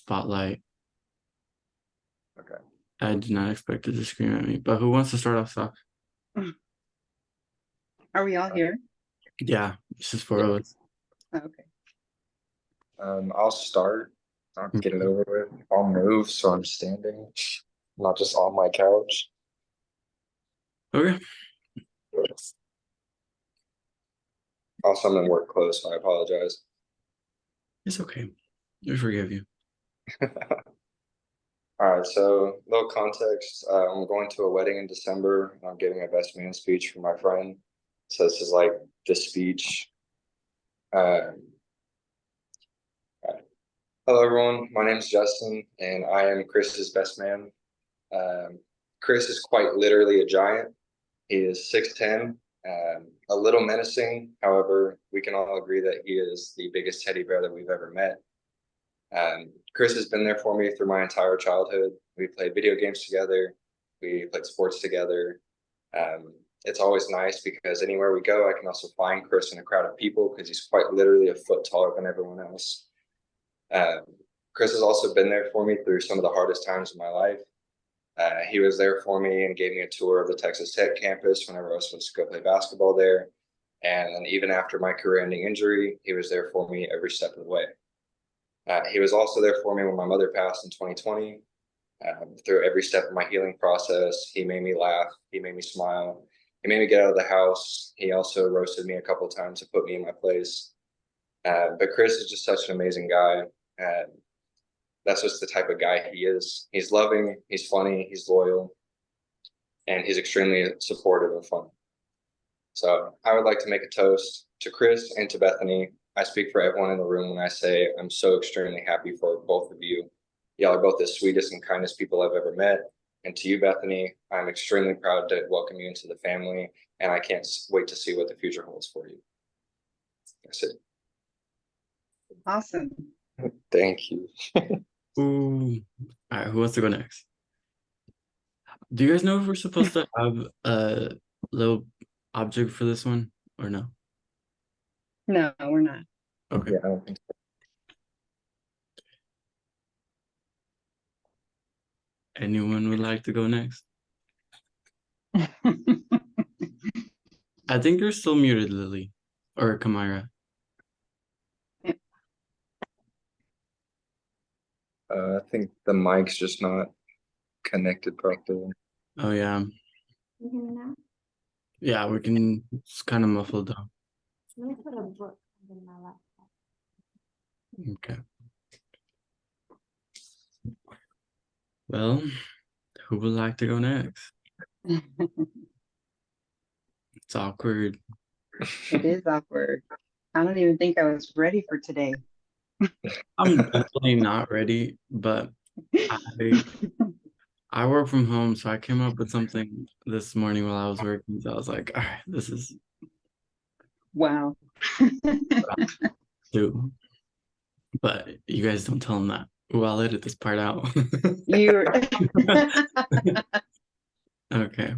spotlight. Okay. I did not expect it to scream at me. But who wants to start off stuff? Are we all here? Yeah, it's just four of us. Okay. I'll start. I'll get it over with. I'll move so I'm standing, not just on my couch. Okay. Also, I'm in work clothes, so I apologize. It's okay. We forgive you. All right, so little context. I'm going to a wedding in December. I'm giving a best man speech for my friend. So this is like the speech. Hello, everyone. My name is Justin, and I am Chris's best man. Chris is quite literally a giant. He is 6'10", a little menacing. However, we can all agree that he is the biggest teddy bear that we've ever met. Chris has been there for me through my entire childhood. We played video games together. We played sports together. It's always nice because anywhere we go, I can also find Chris in a crowd of people because he's quite literally a foot taller than everyone else. Chris has also been there for me through some of the hardest times of my life. He was there for me and gave me a tour of the Texas Tech campus whenever I was supposed to go play basketball there. And then even after my career-ending injury, he was there for me every step of the way. He was also there for me when my mother passed in 2020. Through every step of my healing process, he made me laugh. He made me smile. He made me get out of the house. He also roasted me a couple of times to put me in my place. But Chris is just such an amazing guy. That's just the type of guy he is. He's loving, he's funny, he's loyal, and he's extremely supportive and fun. So I would like to make a toast to Chris and to Bethany. I speak for everyone in the room when I say I'm so extremely happy for both of you. Y'all are both the sweetest and kindest people I've ever met. And to you, Bethany, I'm extremely proud to welcome you into the family, and I can't wait to see what the future holds for you. That's it. Awesome. Thank you. Ooh. All right, who wants to go next? Do you guys know if we're supposed to have a little object for this one or no? No, we're not. Okay. Yeah, I don't think so. Anyone would like to go next? I think you're still muted, Lily. Or Kamira. I think the mic's just not connected properly. Oh, yeah. Can you hear me now? Yeah, we can. It's kind of muffled down. Let me put a book in my laptop. Okay. Well, who would like to go next? It's awkward. It is awkward. I don't even think I was ready for today. I'm definitely not ready, but I work from home, so I came up with something this morning while I was working. So I was like, all right, this is Wow. do. But you guys don't tell them that. Ooh, I'll edit this part out. You're Okay.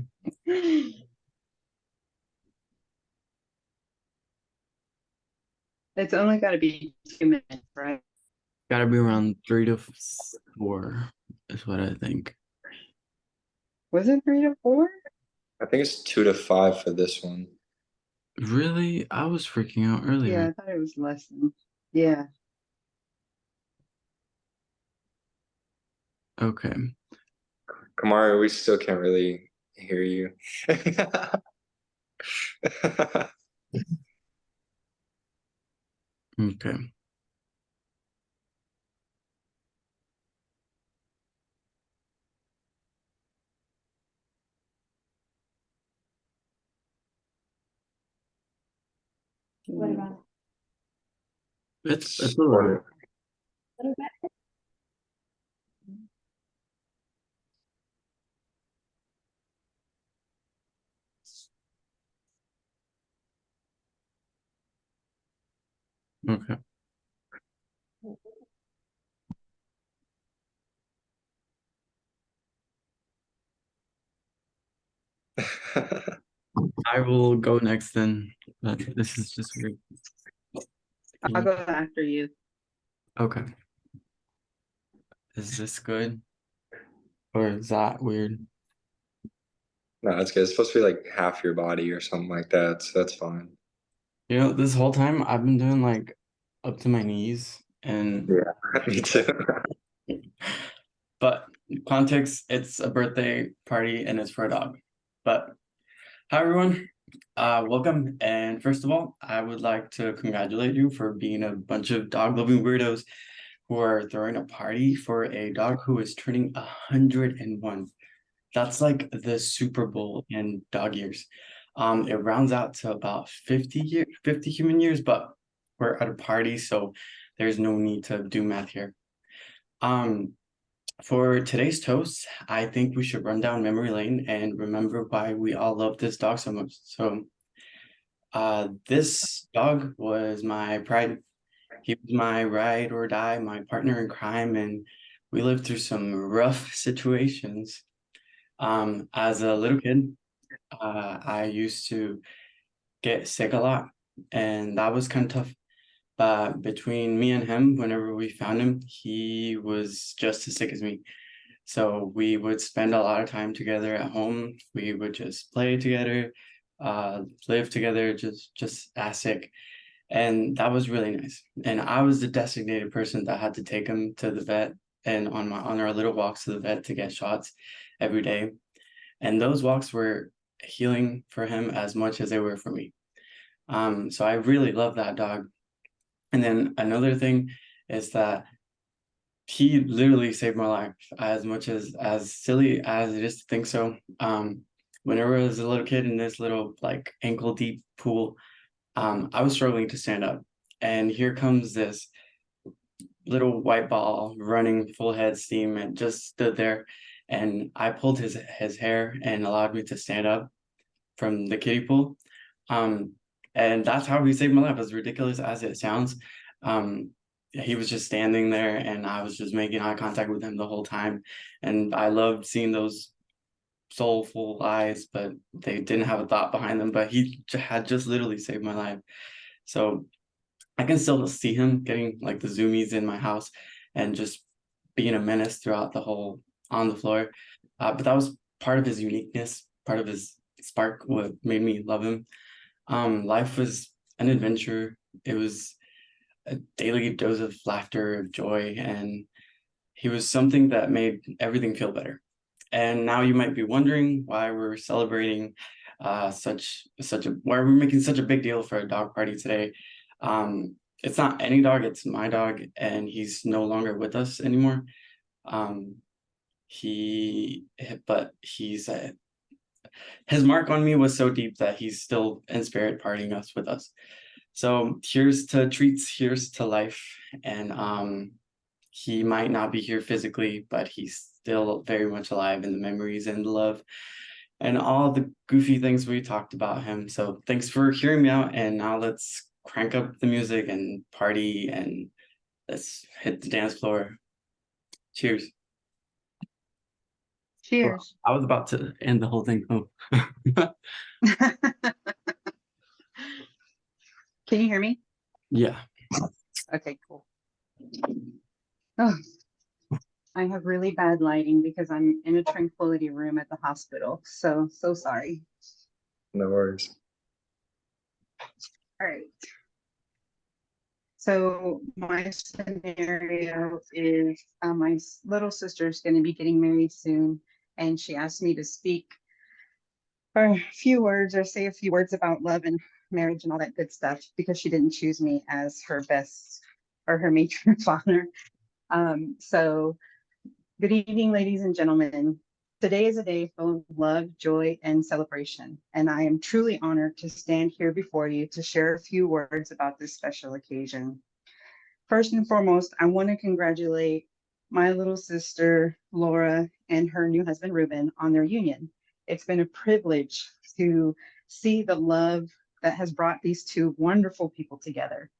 It's only got to be 2 minutes, right? Gotta be around 3 to 4 is what I think. Was it 3 to 4? I think it's 2 to 5 for this one. Really? I was freaking out Yeah, earlier. I thought it was less than. Yeah. Okay. Kamara, we still can't really hear you. Okay. What about? It's a little. What about? Okay. I will go next then. But this is just weird. I'll go after you. Okay. Is this good? Or is that weird? No, that's good. It's supposed to be like half your body or something like that, so that's fine. You know, this whole time I've been doing like up to my knees and Yeah, me too. but context, it's a birthday party and it's for a dog. But hi everyone, welcome. And first of all, I would like to congratulate you for being a bunch of dog-loving weirdos who are throwing a party for a dog who is turning 101. That's like the Super Bowl in dog years. It rounds out to about 50 human years, but we're at a party, so there's no need to do math here. For today's toast, I think we should run down memory lane and remember why we all love this dog so much. So, this dog was my pride. He was my ride or die, my partner in crime, and we lived through some rough situations. As a little kid, I used to get sick a lot, and that was kind of tough. But between me and him, whenever we found him, he was just as sick as me. So we would spend a lot of time together at home. We would just play together, live together, just as sick. And that was really nice. And I was the designated person that had to take him to the vet and on our little walks to the vet to get shots every day. And those walks were healing for him as much as they were for me. So I really love that dog. And then another thing is that he literally saved my life, as much as silly as it is to think so. Whenever I was a little kid in this little like ankle deep pool, I was struggling to stand up. And here comes this little white ball running full head steam and just stood there. And I pulled his hair and allowed me to stand up from the kiddie pool. And that's how he saved my life, as ridiculous as it sounds. He was just standing there and I was just making eye contact with him the whole time. And I loved seeing those soulful eyes, but they didn't have a thought behind them. But he had just literally saved my life. So I can still see him getting like the zoomies in my house and just being a menace throughout the whole on the floor. But that was part of his uniqueness, part of his spark, what made me love him. Life was an adventure. It was a daily dose of laughter, of joy, and he was something that made everything feel better. And now you might be wondering why we're celebrating why we're making such a big deal for a dog party today. It's not any dog, it's my dog, and he's no longer with us anymore. But his mark on me was so deep that he's still in spirit partying us with us. So here's to treats, here's to life. And he might not be here physically, but he's still very much alive in the memories and the love and all the goofy things we talked about him. So thanks for hearing me out. And now let's crank up the music and party and let's hit the dance floor. Cheers. Cheers. I was about to end the whole thing. Oh. Can you hear me? Yeah. Okay, cool. Oh, I have really bad lighting because I'm in a tranquility room at the hospital. So sorry. No worries. All right. So my scenario is my little sister's going to be getting married soon, and she asked me to speak a few words or say a few words about love and marriage and all that good stuff because she didn't choose me as her best or her matron father. So good evening, ladies and gentlemen. Today is a day full of love, joy, and celebration, and I am truly honored to stand here before you to share a few words about this special occasion. First and foremost, I want to congratulate my little sister, Laura, and her new husband, Ruben, on their union. It's been a privilege to see the love that has brought these two wonderful people together.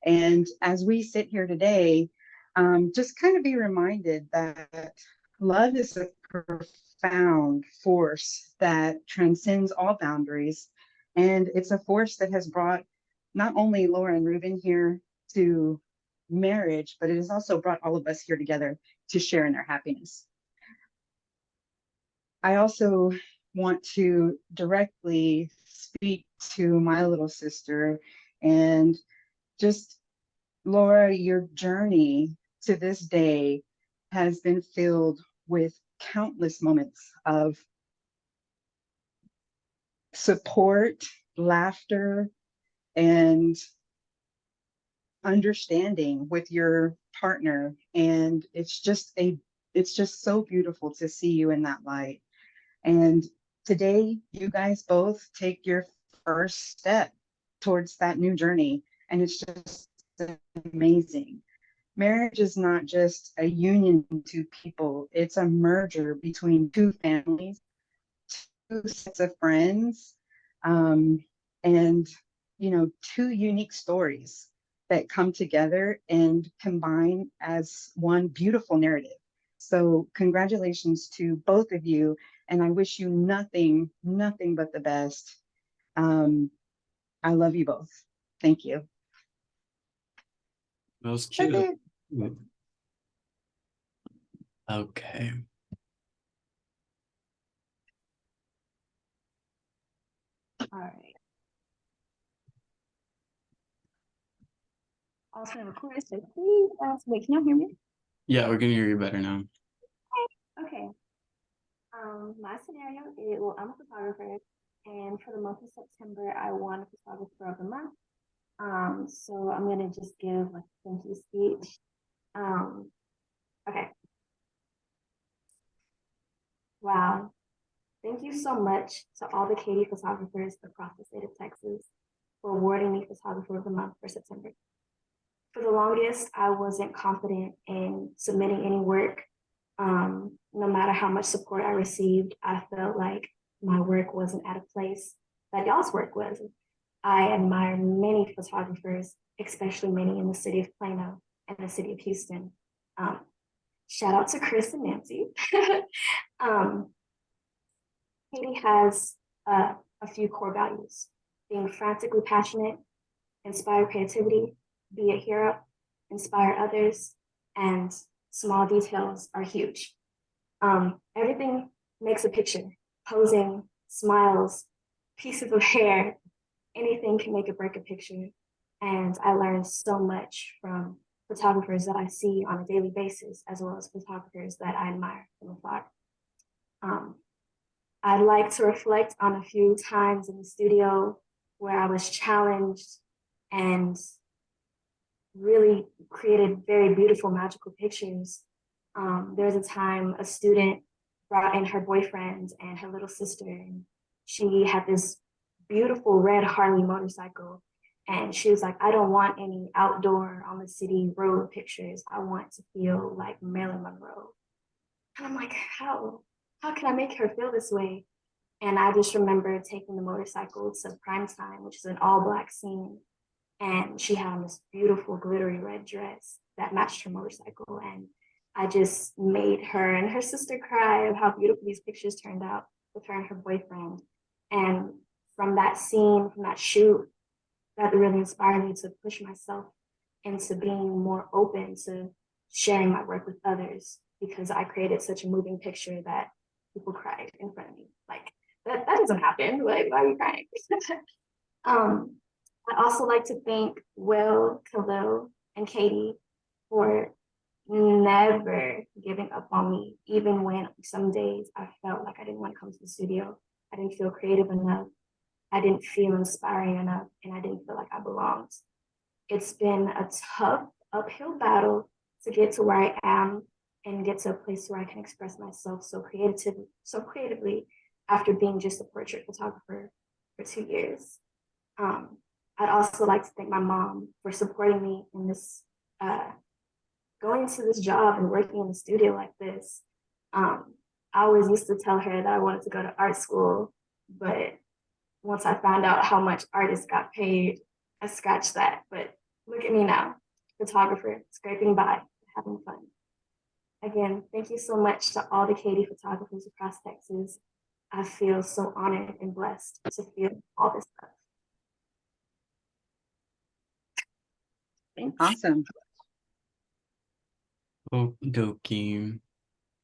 And as we sit here today, just kind of be reminded that love is a profound force that transcends all boundaries. And it's a force that has brought not only Laura and Ruben here to marriage, but it has also brought all of us here together to share in their happiness. I also want to directly speak to my little sister and just, Laura, your journey to this day has been filled with countless moments of support, laughter, and understanding with your partner. And it's just so beautiful to see you in that light. And today, you guys both take your first step towards that new journey. And it's just amazing. Marriage is not just a union of two people, it's a merger between two families, two sets of friends, and, you know, two unique stories that come together and combine as one beautiful narrative. So congratulations to both of you, and I wish you nothing but the best. I love you both. Thank you. That was That's cute. it. Okay. All right. Also recorded, so please wait, can you hear me? Yeah, we're gonna hear you better now. Okay. My scenario is, well, I'm a photographer, and for the month of September, I won a photographer of the month. So I'm gonna just give like a thank you speech. Okay. Wow. Thank you so much to all the Katie photographers across the state of Texas for awarding me Photographer of the Month for September. For the longest, I wasn't confident in submitting any work. No matter how much support I received, I felt like my work wasn't at a place that y'all's work was. I admire many photographers, especially many in the city of Plano and the city of Houston. Shout out to Chris and Nancy. Katie has a few core values: being frantically passionate, inspire creativity, be a hero, inspire others, and small details are huge. Everything makes a picture: posing, smiles, pieces of hair, anything can make or break a picture. And I learned so much from photographers that I see on a daily basis, as well as photographers that I admire from afar. I'd like to reflect on a few times in the studio where I was challenged and really created very beautiful, magical pictures. There was a time a student brought in her boyfriend and her little sister, and she had this beautiful red Harley motorcycle. And she was like, I don't want any outdoor on the city road pictures. I want to feel like Marilyn Monroe. And I'm like, how can I make her feel this way? And I just remember taking the motorcycle to prime time, which is an all black scene. And she had on this beautiful glittery red dress that matched her motorcycle. And I just made her and her sister cry of how beautiful these pictures turned out with her and her boyfriend. And from that scene, from that shoot, that really inspired me to push myself into being more open to sharing my work with others, because I created such a moving picture that people cried in front of me. Like, that doesn't happen. Like, why are you crying? I'd also like to thank Will, Khalil, and Katie for never giving up on me, even when some days I felt like I didn't want to come to the studio. I didn't feel creative enough. I didn't feel inspiring enough, and I didn't feel like I belonged. It's been a tough uphill battle to get to where I am and get to a place where I can express myself so creatively after being just a portrait photographer for 2 years. I'd also like to thank my mom for supporting me in this, going to this job and working in the studio like this. I always used to tell her that I wanted to go to art school, but once I found out how much artists got paid, I scratched that. But look at me now, photographer, scraping by, having fun. Again, thank you so much to all the Katie photographers across Texas. I feel so honored and blessed to feel all this stuff. Thanks. Awesome. Okie dokie.